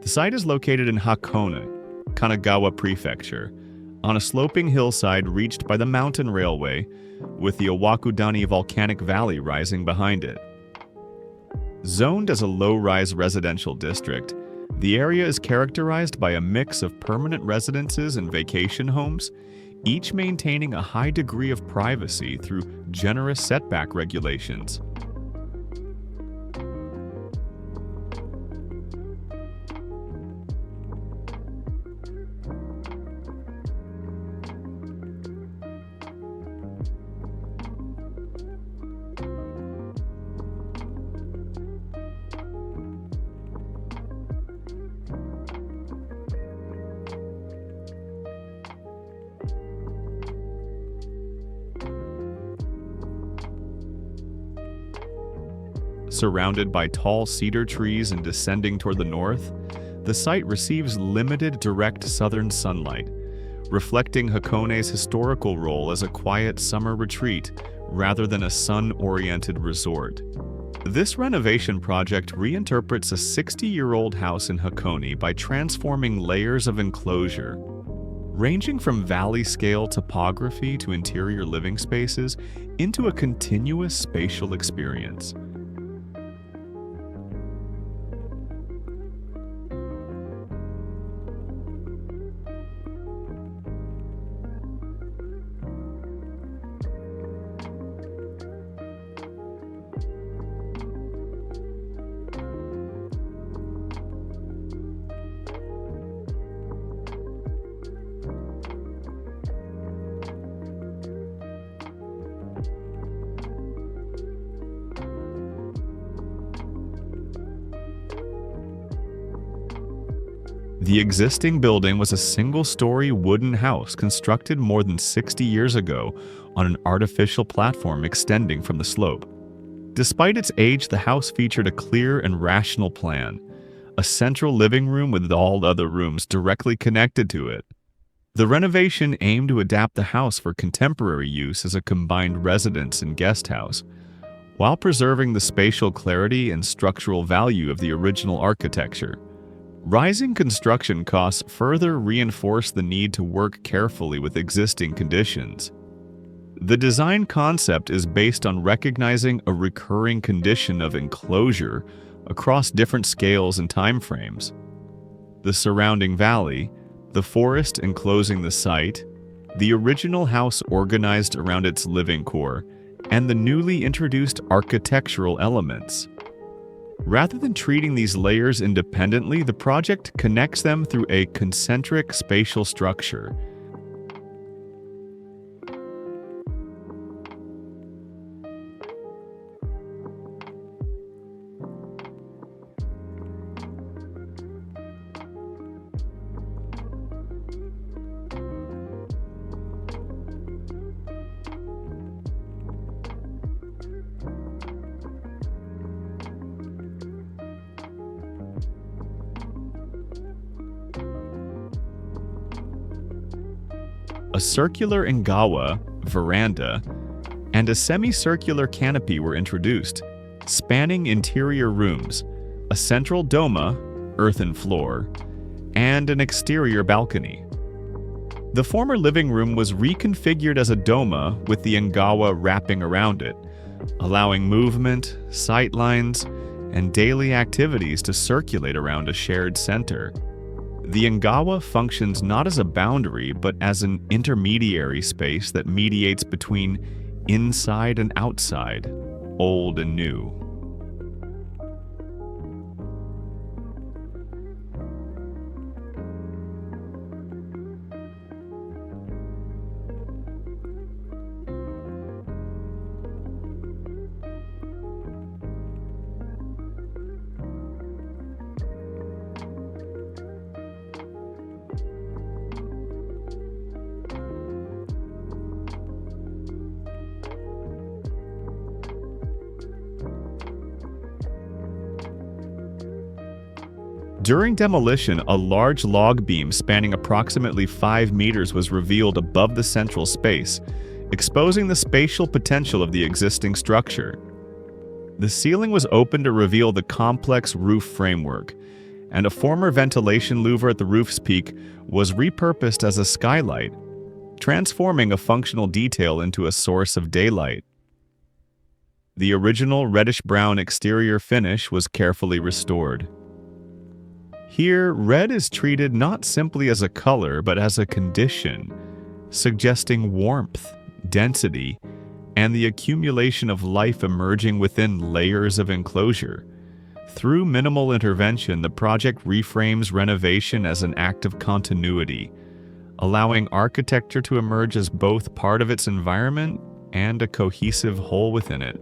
The site is located in Hakone, Kanagawa Prefecture, on a sloping hillside reached by the mountain railway, with the Owakudani volcanic valley rising behind it. Zoned as a low-rise residential district, the area is characterized by a mix of permanent residences and vacation homes, each maintaining a high degree of privacy through generous setback regulations. Surrounded by tall cedar trees and descending toward the north, the site receives limited direct southern sunlight, reflecting Hakone's historical role as a quiet summer retreat rather than a sun-oriented resort. This renovation project reinterprets a 60-year-old house in Hakone by transforming layers of enclosure, ranging from valley-scale topography to interior living spaces, into a continuous spatial experience. The existing building was a single-story wooden house constructed more than 60 years ago on an artificial platform extending from the slope. Despite its age, the house featured a clear and rational plan, a central living room with all other rooms directly connected to it. The renovation aimed to adapt the house for contemporary use as a combined residence and guesthouse, while preserving the spatial clarity and structural value of the original architecture. Rising construction costs further reinforce the need to work carefully with existing conditions. The design concept is based on recognizing a recurring condition of enclosure across different scales and timeframes. The surrounding valley, the forest enclosing the site, the original house organized around its living core, and the newly introduced architectural elements. Rather than treating these layers independently, the project connects them through a concentric spatial structure. A circular Engawa veranda and a semicircular canopy were introduced, spanning interior rooms, a central Doma, earthen floor, and an exterior balcony. The former living room was reconfigured as a Doma with the Engawa wrapping around it, allowing movement, sightlines, and daily activities to circulate around a shared center. The Engawa functions not as a boundary, but as an intermediary space that mediates between inside and outside, old and new. During demolition, a large log beam spanning approximately 5 meters was revealed above the central space, exposing the spatial potential of the existing structure. The ceiling was opened to reveal the complex roof framework, and a former ventilation louver at the roof's peak was repurposed as a skylight, transforming a functional detail into a source of daylight. The original reddish-brown exterior finish was carefully restored. Here, red is treated not simply as a color, but as a condition, suggesting warmth, density, and the accumulation of life emerging within layers of enclosure. Through minimal intervention, the project reframes renovation as an act of continuity, allowing architecture to emerge as both part of its environment and a cohesive whole within it.